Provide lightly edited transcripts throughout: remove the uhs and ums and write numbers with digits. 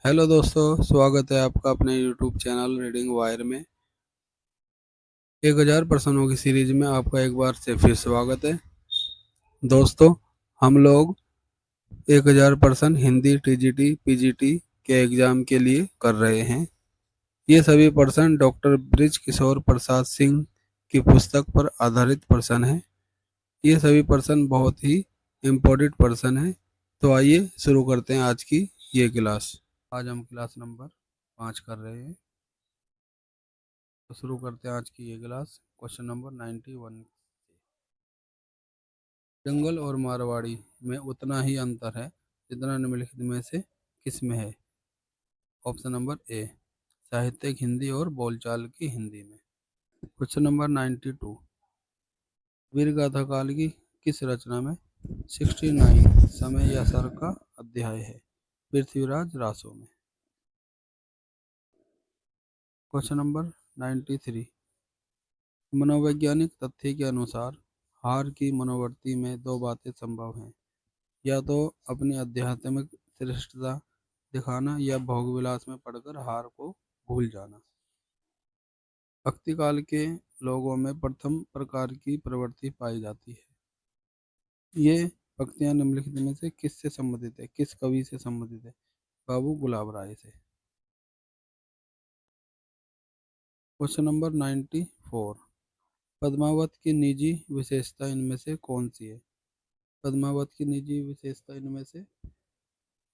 Hello दोस्तों, स्वागत है आपका अपने यूट्यूब चैनल रीडिंग वायर में। 1000 प्रश्नों की सीरीज में आपका एक बार से फिर स्वागत है। दोस्तों, हम लोग 1000 प्रश्न हिंदी टीजीटी पीजीटी के एग्जाम के लिए कर रहे हैं। ये सभी प्रश्न डॉक्टर ब्रिज किशोर प्रसाद सिंह की पुस्तक पर आधारित प्रश्न हैं। ये सभी प्रश्न बहुत ही इम्पोर्टेंट प्रश्न हैं। तो आइए शुरू करते हैं आज की ये क्लास। आज हम क्लास नंबर 5 कर रहे हैं। तो शुरू करते हैं आज की ये क्लास क्वेश्चन नंबर 91। जंगल और मारवाड़ी में उतना ही अंतर है जितना निम्नलिखित में से किस में है। ऑप्शन नंबर ए, साहित्यिक हिंदी और बोलचाल की हिंदी में। क्वेश्चन नंबर 92, वीर गाथा काल की किस रचना में 69 समय या सर का अध्याय है। पृथ्वीराज रासो में। क्वेश्चन नंबर 93, मनोवैज्ञानिक तथ्य के अनुसार हार की मनोवृत्ति में दो बातें संभव हैं, या तो अपनी आध्यात्मिक श्रेष्ठता दिखाना या भोगविलास में पड़कर हार को भूल जाना। भक्ति काल के लोगों में प्रथम प्रकार की प्रवृत्ति पाई जाती है। ये भक्तियां निम्नलिखित में से किससे संबंधित है, किस कवि से संबंधित है। बाबू गुलाब राय से। क्वेश्चन नंबर 94, पद्मावत की निजी विशेषता इनमें से कौन सी है। पद्मावत की निजी विशेषता इनमें से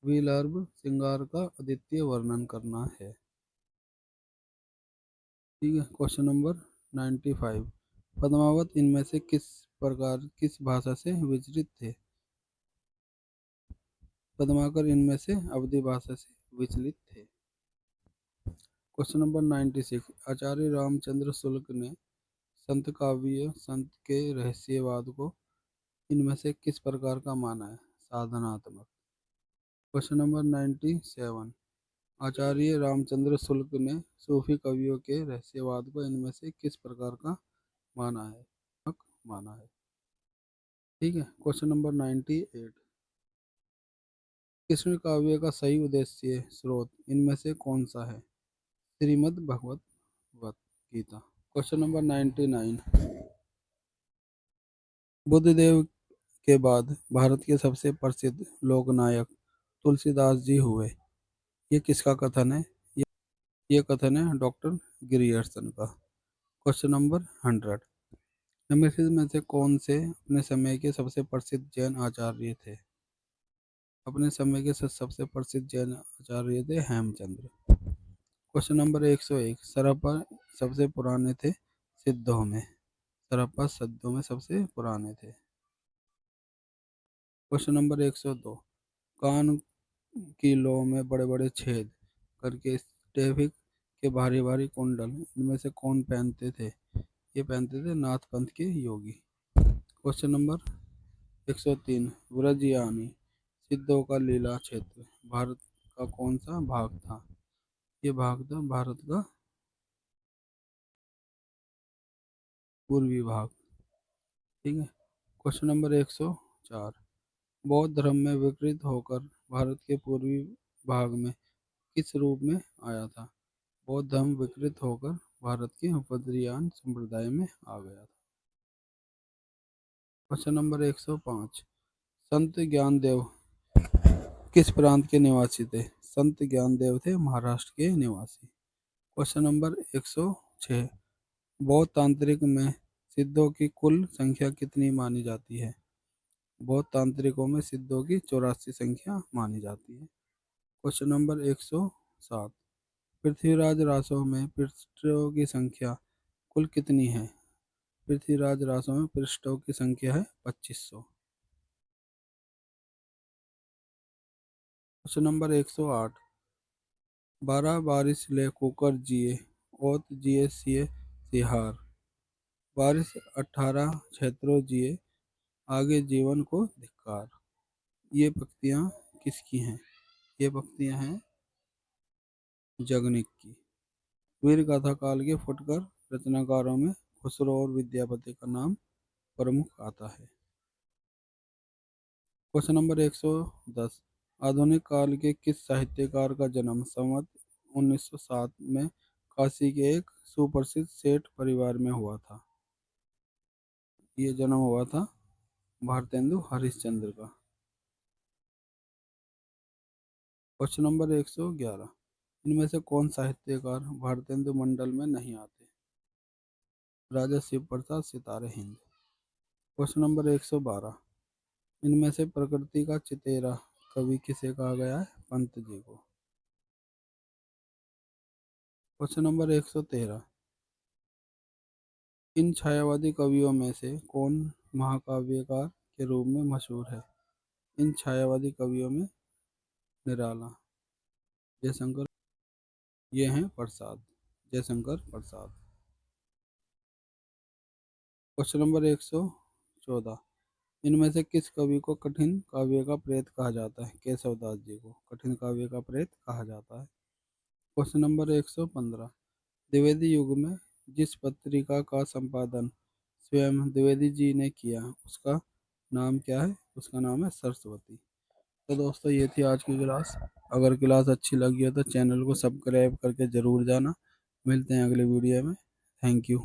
विलर्भ श्रृंगार का अद्वितीय वर्णन करना है। ठीक है। क्वेश्चन नंबर 95, पद्मावत इनमें से किस भाषा से विचलित थे। पद्माकर इनमें से अवधी भाषा से विचलित थे। क्वेश्चन नंबर 96, आचार्य रामचंद्र शुक्ल ने संत काव्य संत के रहस्यवाद को इनमें से किस प्रकार का माना है। साधनात्मक। क्वेश्चन नंबर 97, आचार्य रामचंद्र शुक्ल ने सूफी कवियों के रहस्यवाद को इनमें से किस प्रकार का माना है। माना है। ठीक है। क्वेश्चन नंबर 98, कृष्ण काव्य का सही उद्देश्य स्रोत इनमें से कौन सा है। श्रीमद् भगवत गीता। क्वेश्चन नंबर 99, बुद्धदेव के बाद भारत के सबसे प्रसिद्ध लोकनायक तुलसीदास जी हुए। ये किसका कथन है। ये कथन है डॉक्टर गिरियर्सन का। क्वेश्चन नंबर 100, निम्नलिखित में से कौन से अपने समय के सबसे प्रसिद्ध जैन आचार्य थे। अपने समय के सबसे प्रसिद्ध जैन आचार्य थे हेमचंद्र। क्वेश्चन नंबर 101, सरप्पा सबसे पुराने थे सिद्धों में। सरप्पा सिद्धों में सबसे पुराने थे। क्वेश्चन नंबर 102, कान की लौ में बड़े बड़े छेद करके स्टेफिक के भारी भारी कुंडल इनमें से कौन पहनते थे। ये पहनते थे नाथ पंथ के योगी। क्वेश्चन नंबर 103, व्रजयानी सिद्धों का लीला क्षेत्र भारत का कौन सा भाग था। ये भाग था भारत का पूर्वी भाग। ठीक है। क्वेश्चन नंबर 104, बौद्ध धर्म में विकृत होकर भारत के पूर्वी भाग में किस रूप में आया था। बौद्ध धर्म विकृत होकर भारत के बद्रियान संप्रदाय में आ गया था। क्वेश्चन नंबर 105, संत ज्ञानदेव किस प्रांत के निवासी थे। संत ज्ञानदेव थे महाराष्ट्र के निवासी। क्वेश्चन नंबर 106, बौद्ध तांत्रिक में सिद्धों की कुल संख्या कितनी मानी जाती है। बौद्ध तांत्रिकों में सिद्धों की 84 संख्या मानी जाती है। क्वेश्चन नंबर 107, पृथ्वीराज रासों में पृष्ठों की संख्या कुल कितनी है। पृथ्वीराज रासों में पृष्ठों की संख्या है 2500। क्वेश्चन नंबर 108, 12 बारिश ले कुकर जिए ओत जिए सिए सिहार। बारिश 18 क्षेत्रों जिए आगे जीवन को धिक्कार। ये पंक्तियाँ किसकी हैं। ये पंक्तियाँ हैं जगनिक की। वीर गाथा काल के फुटकर रचनाकारों में खुसरो और विद्यापति का नाम प्रमुख आता है। क्वेश्चन नंबर 110, आधुनिक काल के किस साहित्यकार का जन्म संवत 1907 में काशी के एक सुप्रसिद्ध सेठ परिवार में हुआ था? ये जन्म हुआ था भारतेंदु हरिश्चंद्र का। क्वेश्चन नंबर 111, इनमें से कौन साहित्यकार भारतेंदु मंडल में नहीं आते? राजा शिव प्रसाद सितारे हिंद। क्वेश्चन नंबर 112, इनमें से प्रकृति का चितेरा कवि किसे कहा गया है? पंत जी को। क्वेश्चन नंबर 113, इन छायावादी कवियों में से कौन महाकाव्यकार के रूप में मशहूर है? इन छायावादी कवियों में निराला, जयशंकर, ये हैं प्रसाद, जयशंकर प्रसाद। क्वेश्चन नंबर 114, इनमें से किस कवि को कठिन काव्य का प्रेत कहा जाता है? केशवदास जी को कठिन काव्य का प्रेत कहा जाता है। क्वेश्चन नंबर 115, द्विवेदी युग में जिस पत्रिका का संपादन स्वयं द्विवेदी जी ने किया उसका नाम क्या है? उसका नाम है सरस्वती। तो दोस्तों ये थी आज की क्लास। अगर क्लास अच्छी लगी हो तो चैनल को सब्सक्राइब करके ज़रूर जाना। मिलते हैं अगले वीडियो में। Thank you.